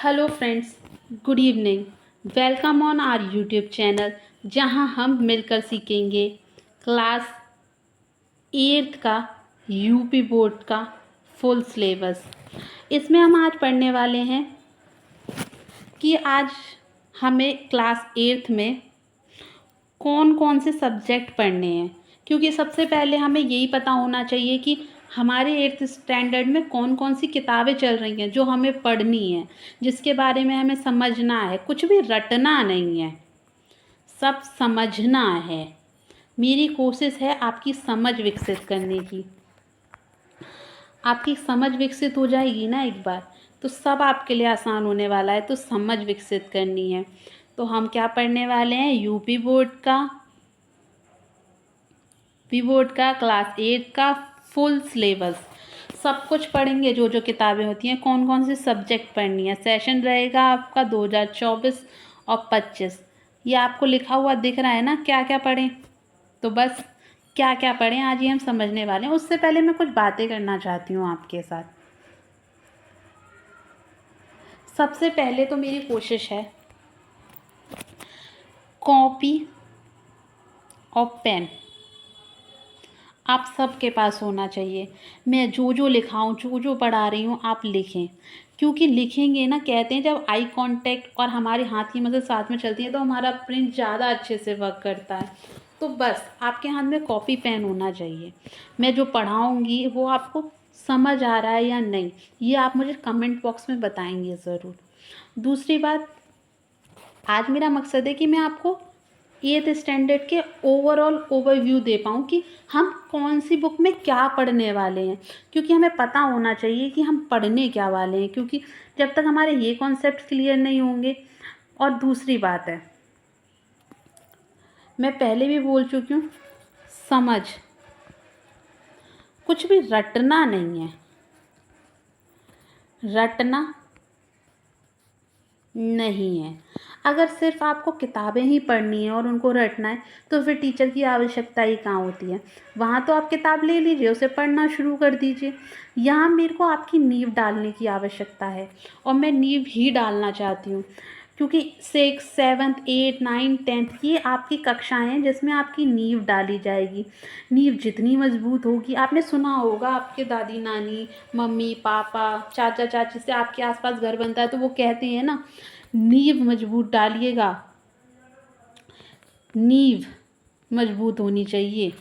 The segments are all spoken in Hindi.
Hello friends, good evening. Welcome on our YouTube channel, जहां हम मिलकर सीखेंगे क्लास 8th का यूपी बोर्ड का फुल सिलेबस। इसमें हम आज पढ़ने वाले हैं कि आज हमें क्लास 8th में कौन कौन से सब्जेक्ट पढ़ने हैं, क्योंकि सबसे पहले हमें यही पता होना चाहिए कि हमारे 8th स्टैंडर्ड में कौन कौन सी किताबें चल रही हैं जो हमें पढ़नी है, जिसके बारे में हमें समझना है। कुछ भी रटना नहीं है, सब समझना है। मेरी कोशिश है आपकी समझ विकसित करने की। आपकी समझ विकसित हो जाएगी ना एक बार, तो सब आपके लिए आसान होने वाला है। तो समझ विकसित करनी है, तो हम क्या पढ़ने वाले हैं? यूपी बोर्ड का क्लास 8 का फुल सिलेबस। सब कुछ पढ़ेंगे, जो जो किताबें होती हैं, कौन कौन से सब्जेक्ट पढ़नी है। सेशन रहेगा आपका 2024 और 25। ये आपको लिखा हुआ दिख रहा है ना, क्या क्या पढ़ें। तो बस क्या क्या पढ़ें आज ये हम समझने वाले हैं। उससे पहले मैं कुछ बातें करना चाहती हूँ आपके साथ। सबसे पहले तो मेरी कोशिश है, कॉपी और पेन आप सबके पास होना चाहिए। मैं जो जो लिखाऊँ, जो जो पढ़ा रही हूँ, आप लिखें, क्योंकि लिखेंगे ना, कहते हैं जब आई कांटेक्ट और हमारे हाथ की मदद साथ में चलती है तो हमारा प्रिंट ज़्यादा अच्छे से वर्क करता है। तो बस आपके हाथ में कॉपी पेन होना चाहिए। मैं जो पढ़ाऊँगी वो आपको समझ आ रहा है या नहीं, ये आप मुझे कमेंट बॉक्स में बताएंगे ज़रूर। दूसरी बात, आज मेरा मकसद है कि मैं आपको 8th स्टैंडर्ड के ओवरऑल ओवरव्यू दे पाऊँ कि हम कौन सी बुक में क्या पढ़ने वाले हैं, क्योंकि हमें पता होना चाहिए कि हम पढ़ने क्या वाले हैं, क्योंकि जब तक हमारे ये कॉन्सेप्ट क्लियर नहीं होंगे। और दूसरी बात है, मैं पहले भी बोल चुकी हूँ, समझ, कुछ भी रटना नहीं है, रटना नहीं है। अगर सिर्फ आपको किताबें ही पढ़नी है और उनको रटना है, तो फिर टीचर की आवश्यकता ही कहाँ होती है। वहाँ तो आप किताब ले लीजिए, उसे पढ़ना शुरू कर दीजिए। यहाँ मेरे को आपकी नींव डालने की आवश्यकता है, और मैं नींव ही डालना चाहती हूँ, क्योंकि 6, 7, 8, 9, 10 ये आपकी कक्षाएं हैं जिसमें आपकी नींव डाली जाएगी। नींव जितनी मजबूत होगी, आपने सुना होगा आपके दादी नानी, मम्मी पापा, चाचा चाची से आपके आसपास घर बनता है तो वो कहते हैं ना, नींव मजबूत डालिएगा। नींव मजबूत होनी चाहिए।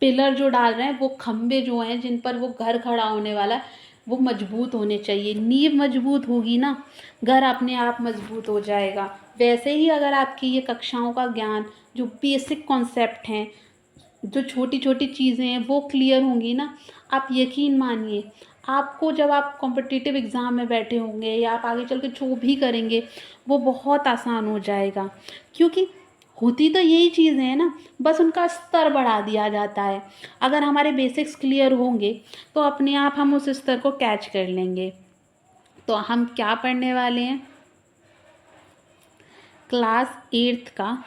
पिलर जो डाल रहे हैं, वो खंबे जो हैं जिन पर वो घर खड़ा होने वाला है, वो मजबूत होने चाहिए। नींव मजबूत होगी ना, घर अपने आप मजबूत हो जाएगा। वैसे ही अगर आपकी ये कक्षाओं का ज्ञान, जो बेसिक कॉन्सेप्ट हैं, जो छोटी छोटी चीज़ें हैं, वो क्लियर होंगी ना, आप यकीन मानिए, आपको जब आप कॉम्पिटिटिव एग्ज़ाम में बैठे होंगे या आप आगे चल के जो भी करेंगे, वो बहुत आसान हो जाएगा। क्योंकि होती तो यही चीज़ें हैं ना, बस उनका स्तर बढ़ा दिया जाता है। अगर हमारे बेसिक्स क्लियर होंगे तो अपने आप हम उस स्तर को कैच कर लेंगे। तो हम क्या पढ़ने वाले हैं? क्लास 8th का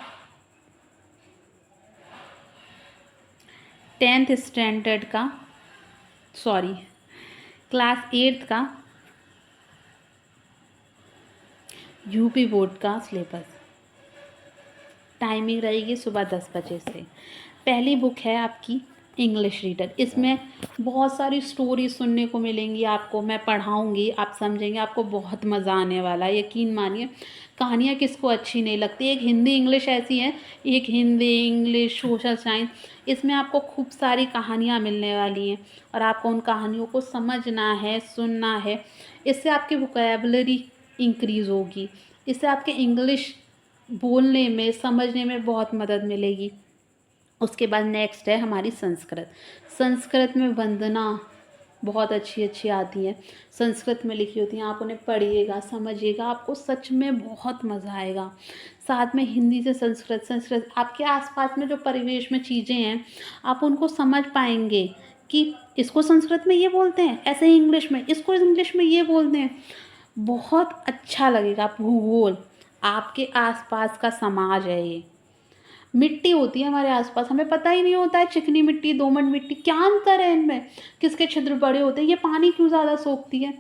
10th स्टैंडर्ड का, सॉरी, क्लास 8th का यूपी बोर्ड का सिलेबस। टाइमिंग रहेगी सुबह 10 बजे से। पहली बुक है आपकी इंग्लिश रीडर। इसमें बहुत सारी स्टोरी सुनने को मिलेंगी आपको, मैं पढ़ाऊँगी, आप समझेंगे, आपको बहुत मज़ा आने वाला है, यकीन मानिए। कहानियाँ किसको अच्छी नहीं लगती। एक हिंदी इंग्लिश ऐसी है, एक हिंदी इंग्लिश सोशल साइंस, इसमें आपको खूब सारी कहानियाँ मिलने वाली हैं और आपको उन कहानियों को समझना है, सुनना है। इससे आपकी वोकैबुलरी इंक्रीज़ होगी, इससे आपके इंग्लिश बोलने में, समझने में बहुत मदद मिलेगी। उसके बाद नेक्स्ट है हमारी संस्कृत। संस्कृत में वंदना बहुत अच्छी अच्छी आती है, संस्कृत में लिखी होती हैं। आप उन्हें पढ़िएगा, समझिएगा, आपको सच में बहुत मज़ा आएगा। साथ में हिंदी से संस्कृत, संस्कृत आपके आसपास में जो परिवेश में चीज़ें हैं, आप उनको समझ पाएंगे कि इसको संस्कृत में ये बोलते हैं, ऐसे ही इंग्लिश में, इसको इंग्लिश में ये बोलते हैं। बहुत अच्छा लगेगा। भूगोल, आपके आसपास का समाज है ये। मिट्टी होती है हमारे आसपास, हमें पता ही नहीं होता है, चिकनी मिट्टी, दोमट मिट्टी, क्या अंतर है इनमें, किसके छिद्र बड़े होते हैं, ये पानी क्यों ज़्यादा सोखती है।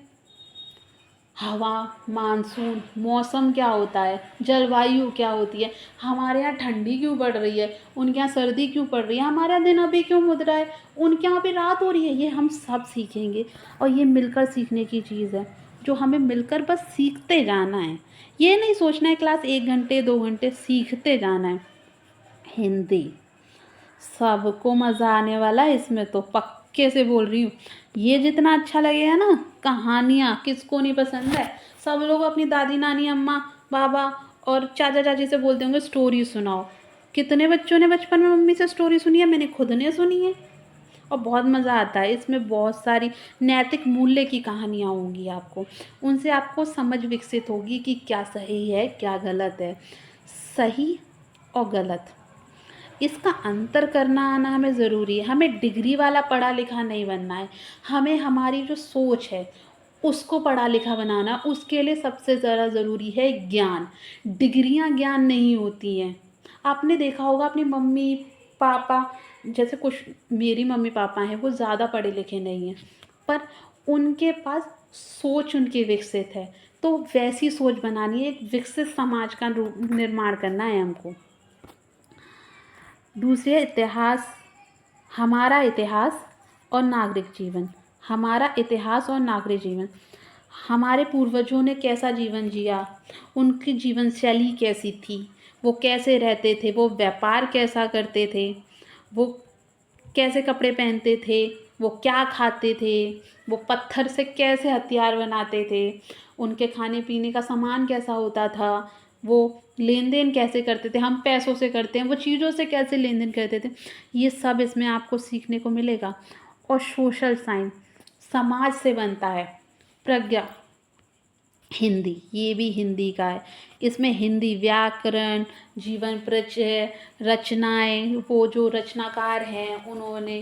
हवा, मानसून, मौसम क्या होता है, जलवायु क्या होती है, हमारे यहाँ ठंडी क्यों पड़ रही है, उनके यहाँ सर्दी क्यों पड़ रही है, हमारे यहाँ दिन अभी क्यों मुड़ रहा है, उनके यहाँ अभी रात हो रही है, ये हम सब सीखेंगे। और ये मिलकर सीखने की चीज़ है, जो हमें मिलकर बस सीखते जाना है। ये नहीं सोचना है क्लास 1 घंटे 2 घंटे, सीखते जाना है। हिंदी सबको मज़ा आने वाला है इसमें, तो पक्के से बोल रही हूँ। ये जितना अच्छा लगेगा ना, कहानियाँ किसको नहीं पसंद है। सब लोग अपनी दादी नानी अम्मा बाबा और चाचा चाची से बोलते होंगे स्टोरी सुनाओ। कितने बच्चों ने बचपन में मम्मी से स्टोरी सुनी है, मैंने खुद ने सुनी है। और बहुत मज़ा आता है इसमें, बहुत सारी नैतिक मूल्य की कहानियाँ होंगी आपको, उनसे आपको समझ विकसित होगी कि क्या सही है क्या गलत है। सही और गलत, इसका अंतर करना आना हमें ज़रूरी है। हमें डिग्री वाला पढ़ा लिखा नहीं बनना है, हमें हमारी जो सोच है उसको पढ़ा लिखा बनाना। उसके लिए सबसे ज़्यादा ज़रूरी है ज्ञान। डिग्रियां ज्ञान नहीं होती हैं। आपने देखा होगा अपनी मम्मी पापा, जैसे कुछ मेरी मम्मी पापा हैं, वो ज़्यादा पढ़े लिखे नहीं हैं, पर उनके पास सोच उनकी विकसित है। तो वैसी सोच बनानी है, एक विकसित समाज का निर्माण करना है हमको। दूसरे इतिहास, हमारा इतिहास और नागरिक जीवन। हमारा इतिहास और नागरिक जीवन, हमारे पूर्वजों ने कैसा जीवन जिया, उनकी जीवन शैली कैसी थी, वो कैसे रहते थे, वो व्यापार कैसा करते थे, वो कैसे कपड़े पहनते थे, वो क्या खाते थे, वो पत्थर से कैसे हथियार बनाते थे, उनके खाने पीने का सामान कैसा होता था, वो लेन देन कैसे करते थे, हम पैसों से करते हैं, वो चीज़ों से कैसे लेन देन करते थे। ये सब इसमें आपको सीखने को मिलेगा। और सोशल साइंस, समाज से बनता है। प्रज्ञा, हिंदी, ये भी हिंदी का है। इसमें हिंदी व्याकरण, जीवन परिचय, रचनाएं, वो जो रचनाकार हैं उन्होंने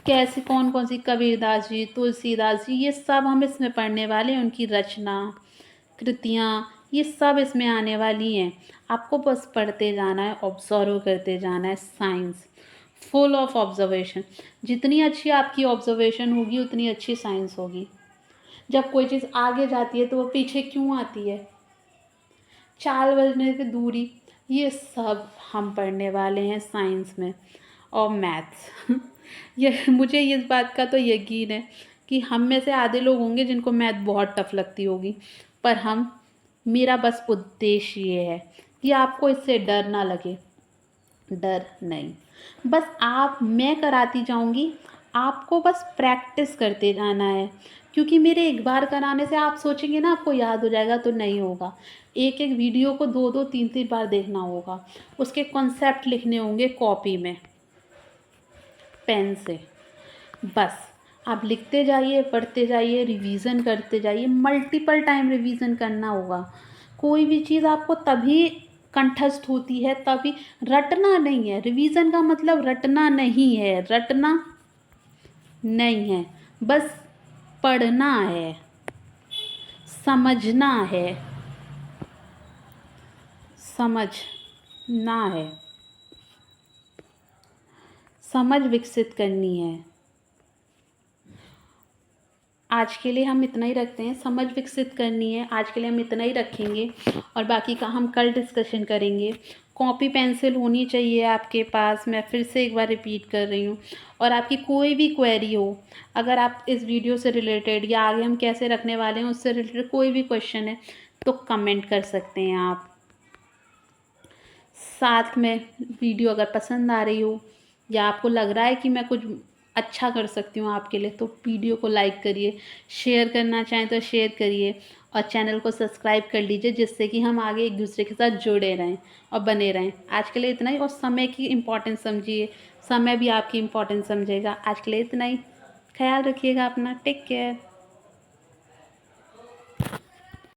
कैसे कौन कौन सी, कबीरदास जी, तुलसीदास जी, ये सब हम इसमें पढ़ने वाले हैं। उनकी रचना कृतियाँ, ये सब इसमें आने वाली हैं। आपको बस पढ़ते जाना है, ऑब्जर्व करते जाना है। साइंस फुल ऑफ ऑब्जर्वेशन, जितनी अच्छी आपकी ऑब्जर्वेशन होगी उतनी अच्छी साइंस होगी। जब कोई चीज़ आगे जाती है तो वो पीछे क्यों आती है, चाल बजने की दूरी, ये सब हम पढ़ने वाले हैं साइंस में। और मैथ्स ये मुझे इस बात का तो यकीन है कि हम में से आधे लोग होंगे जिनको मैथ बहुत टफ लगती होगी, पर हम, मेरा बस उद्देश्य ये है कि आपको इससे डर ना लगे। डर नहीं, बस आप, मैं कराती जाऊंगी, आपको बस प्रैक्टिस करते जाना है। क्योंकि मेरे एक बार कराने से आप सोचेंगे ना आपको याद हो जाएगा, तो नहीं होगा। एक एक वीडियो को 2 2 3 3 बार देखना होगा, उसके कॉन्सेप्ट लिखने होंगे कॉपी में पेन से। बस आप लिखते जाइए, पढ़ते जाइए, रिवीजन करते जाइए, मल्टीपल टाइम रिवीजन करना होगा। कोई भी चीज़ आपको तभी कंठस्थ होती है, तभी, रटना नहीं है। रिवीजन का मतलब रटना नहीं है, रटना नहीं है, बस पढ़ना है, समझना है, समझना है, समझ विकसित करनी है। आज के लिए हम इतना ही रखते हैं, समझ विकसित करनी है, आज के लिए हम इतना ही रखेंगे और बाकी का हम कल डिस्कशन करेंगे। कॉपी पेंसिल होनी चाहिए आपके पास, मैं फिर से एक बार रिपीट कर रही हूँ। और आपकी कोई भी क्वेरी हो, अगर आप इस वीडियो से रिलेटेड या आगे हम कैसे रखने वाले हैं उससे रिलेटेड कोई भी क्वेश्चन है तो कमेंट कर सकते हैं आप। साथ में वीडियो अगर पसंद आ रही हो या आपको लग रहा है कि मैं कुछ अच्छा कर सकती हूँ आपके लिए, तो वीडियो को लाइक करिए, शेयर करना चाहें तो शेयर करिए और चैनल को सब्सक्राइब कर लीजिए, जिससे कि हम आगे एक दूसरे के साथ जुड़े रहें और बने रहें। आज के लिए इतना ही, और समय की इम्पोर्टेंस समझिए, समय भी आपकी इम्पोर्टेंस समझेगा। आज के लिए इतना ही, ख्याल रखिएगा अपना, टेक केयर।